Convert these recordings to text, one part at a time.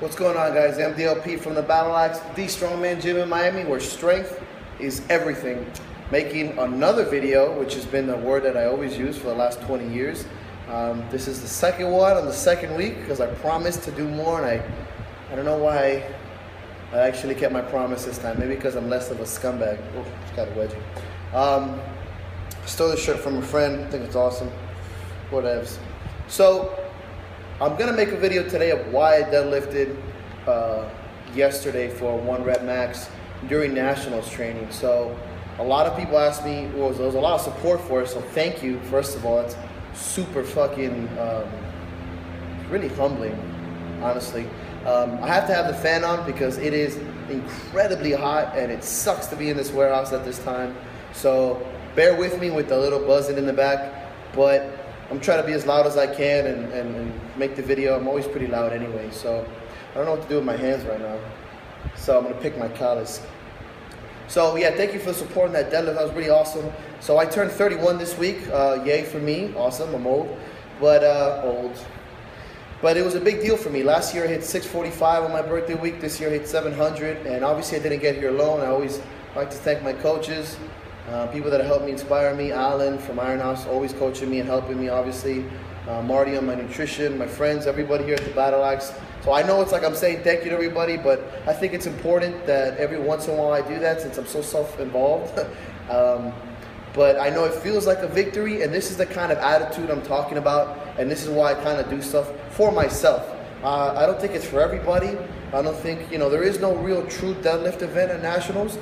What's going on, guys? MDLP from the Battle Axe, the Strongman Gym in Miami, where strength is everything. Making another video, which has been the word that I always use for the last 20 years. This is the second one on the second week because I promised to do more, and I don't know why I actually kept my promise this time. Maybe because I'm less of a scumbag. Oh, it's got a wedgie. Stole this shirt from a friend. I think it's awesome. Whatevs. So I'm gonna make a video today of why I deadlifted yesterday for 1 rep max during nationals training. So a lot of people asked me, well, there was a lot of support for it, so thank you, first of all. It's super fucking, really humbling, honestly. I have to have the fan on because it is incredibly hot and it sucks to be in this warehouse at this time. So bear with me with the little buzzing in the back, but I'm trying to be as loud as I can and make the video. I'm always pretty loud anyway, so I don't know what to do with my hands right now. So I'm gonna pick my callus. So yeah, thank you for supporting that deadlift. That was really awesome. So I turned 31 this week. Yay for me. Awesome. I'm old, but But it was a big deal for me. Last year I hit 645 on my birthday week. This year I hit 700, and obviously I didn't get here alone. I always like to thank my coaches. People that have helped me, inspire me. Alan from Iron House, always coaching me and helping me, obviously. Marty on my nutrition, my friends, everybody here at the Battle Axe. So I know it's like I'm saying thank you to everybody, but I think it's important that every once in a while I do that since I'm so self-involved. But I know it feels like a victory, and this is the kind of attitude I'm talking about, and this is why I kind of do stuff for myself. I don't think it's for everybody. I don't think, there is no real true deadlift event at nationals.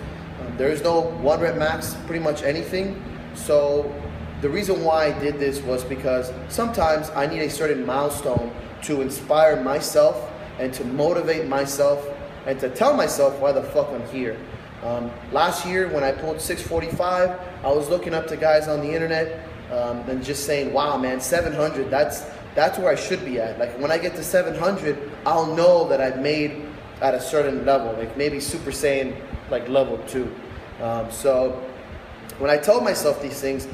There is no 1 rep max, pretty much anything. So the reason why I did this was because sometimes I need a certain milestone to inspire myself and to motivate myself and to tell myself why the fuck I'm here. Last year when I pulled 645, I was looking up to guys on the internet and just saying, wow man, 700, that's where I should be at. Like when I get to 700, I'll know that I've made at a certain level, like maybe Super Saiyan like level 2. So when I told myself these things,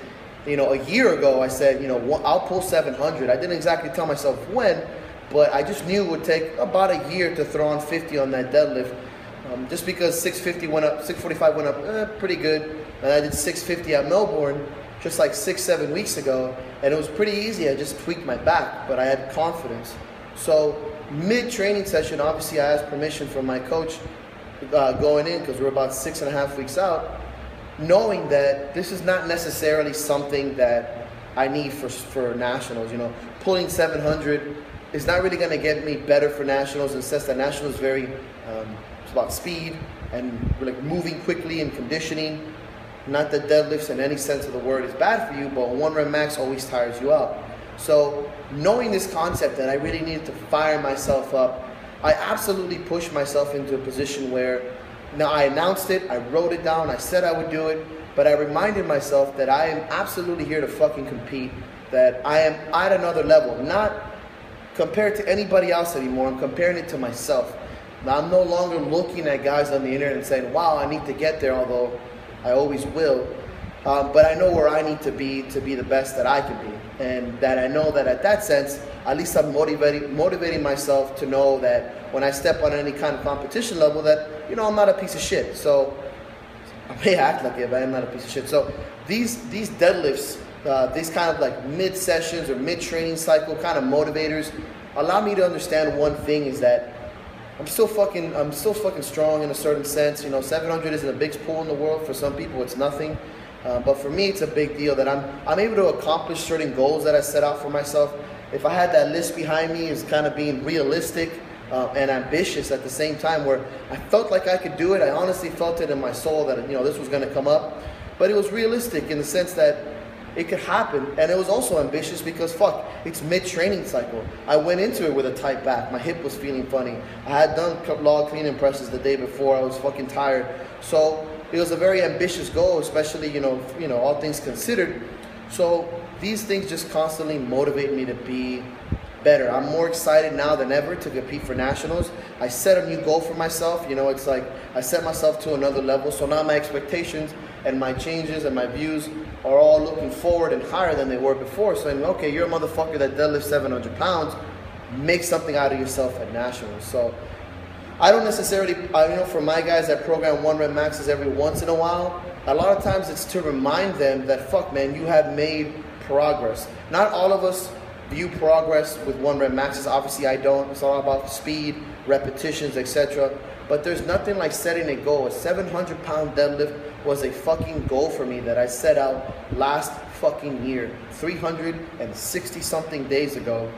a year ago I said, I'll pull 700. I didn't exactly tell myself when, but I just knew it would take about a year to throw on 50 on that deadlift. Just because 650 went up, 645 went up pretty good, and I did 650 at Melbourne just like 6-7 weeks ago, and it was pretty easy. I just tweaked my back, but I had confidence. So mid-training session, obviously I asked permission from my coach going in because we're about 6.5 weeks out, knowing that this is not necessarily something that I need for nationals. Pulling 700 is not really going to get me better for nationals, in the sense that nationals is very it's about speed and like moving quickly and conditioning. Not that deadlifts in any sense of the word is bad for you, but 1 rep max always tires you out. So knowing this concept that I really needed to fire myself up, I absolutely pushed myself into a position where, now I announced it, I wrote it down, I said I would do it, but I reminded myself that I am absolutely here to fucking compete, that I am at another level, not compared to anybody else anymore. I'm comparing it to myself. Now I'm no longer looking at guys on the internet and saying, wow, I need to get there, although I always will. But I know where I need to be the best that I can be. And that I know that at that sense, at least I'm motivating myself to know that when I step on any kind of competition level that, I'm not a piece of shit. So I may act like it, but I'm not a piece of shit. So these deadlifts, these kind of like mid-sessions or mid-training cycle kind of motivators allow me to understand one thing, is that I'm still fucking strong in a certain sense. 700 isn't the biggest pull in the world. For some people, it's nothing. But for me, it's a big deal that I'm able to accomplish certain goals that I set out for myself. If I had that list behind me, is kind of being realistic and ambitious at the same time, where I felt like I could do it. I honestly felt it in my soul that this was going to come up, but it was realistic in the sense that it could happen. And it was also ambitious because it's mid-training cycle. I went into it with a tight back. My hip was feeling funny. I had done log clean and presses the day before. I was fucking tired. So it was a very ambitious goal, especially, all things considered. So these things just constantly motivate me to be better. I'm more excited now than ever to compete for nationals. I set a new goal for myself. It's like I set myself to another level. So now my expectations and my changes and my views are all looking forward and higher than they were before. Saying, okay, you're a motherfucker that deadlifts 700 pounds. Make something out of yourself at nationals. So I don't necessarily, for my guys that program 1 rep maxes every once in a while, a lot of times it's to remind them that, fuck man, you have made progress. Not all of us view progress with 1 rep maxes. Obviously I don't. It's all about speed, repetitions, etc. But there's nothing like setting a goal. A 700-pound deadlift was a fucking goal for me that I set out last fucking year, 360 something days ago,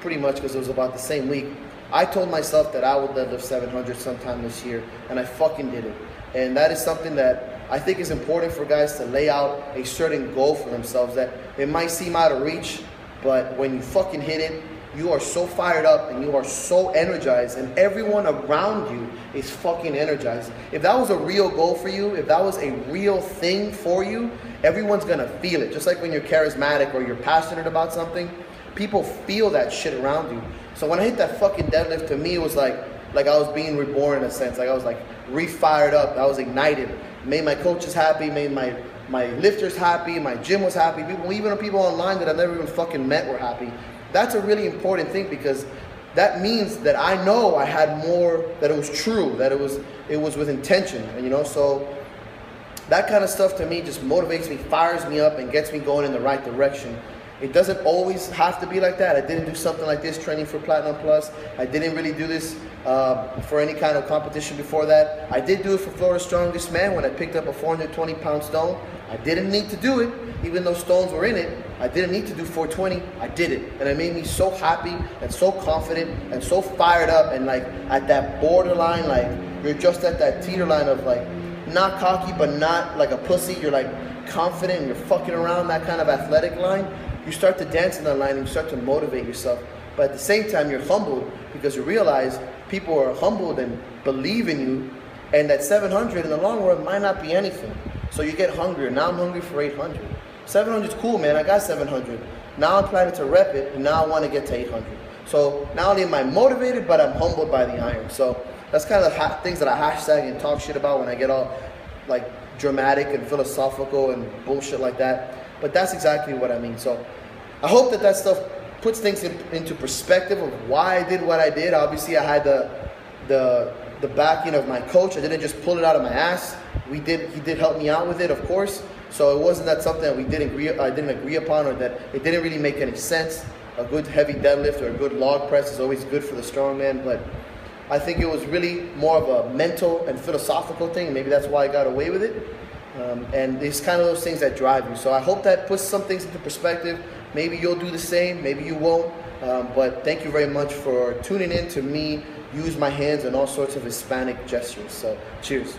pretty much because it was about the same week. I told myself that I would deadlift 700 sometime this year, and I fucking did it. And that is something that I think is important for guys to lay out a certain goal for themselves that it might seem out of reach, but when you fucking hit it, you are so fired up and you are so energized, and everyone around you is fucking energized. If that was a real goal for you, if that was a real thing for you, everyone's gonna feel it. Just like when you're charismatic or you're passionate about something, people feel that shit around you. So when I hit that fucking deadlift, to me it was like I was being reborn in a sense. Like I was like re-fired up. I was ignited. Made my coaches happy. Made my lifters happy. My gym was happy. Even people online that I've never even fucking met were happy. That's a really important thing because that means that I know I had more, that it was true, that it was with intention, and so that kind of stuff to me just motivates me, fires me up, and gets me going in the right direction. It doesn't always have to be like that. I didn't do something like this training for Platinum Plus. I didn't really do this for any kind of competition before that. I did do it for Florida's Strongest Man when I picked up a 420-pound stone. I didn't need to do it, even though stones were in it. I didn't need to do 420. I did it, and it made me so happy and so confident and so fired up, and like at that borderline, like you're just at that teeter line of like not cocky but not like a pussy. You're like confident and you're fucking around that kind of athletic line. You start to dance in that line and you start to motivate yourself. But at the same time, you're humbled because you realize people are humbled and believe in you, and that 700 in the long run might not be anything. So you get hungrier. Now I'm hungry for 800. 700 is cool, man. I got 700. Now I'm planning to rep it, and now I want to get to 800. So not only am I motivated, but I'm humbled by the iron. So that's kind of the things that I hashtag and talk shit about when I get all like dramatic and philosophical and bullshit like that. But that's exactly what I mean. So I hope that stuff puts things into perspective of why I did what I did. Obviously, I had the backing of my coach. I didn't just pull it out of my ass. He did help me out with it, of course. So it wasn't that something that I didn't agree upon, or that it didn't really make any sense. A good heavy deadlift or a good log press is always good for the strongman, but I think it was really more of a mental and philosophical thing. Maybe that's why I got away with it. And it's kind of those things that drive you. So I hope that puts some things into perspective. Maybe you'll do the same, maybe you won't. But thank you very much for tuning in to me use my hands and all sorts of Hispanic gestures. So cheers.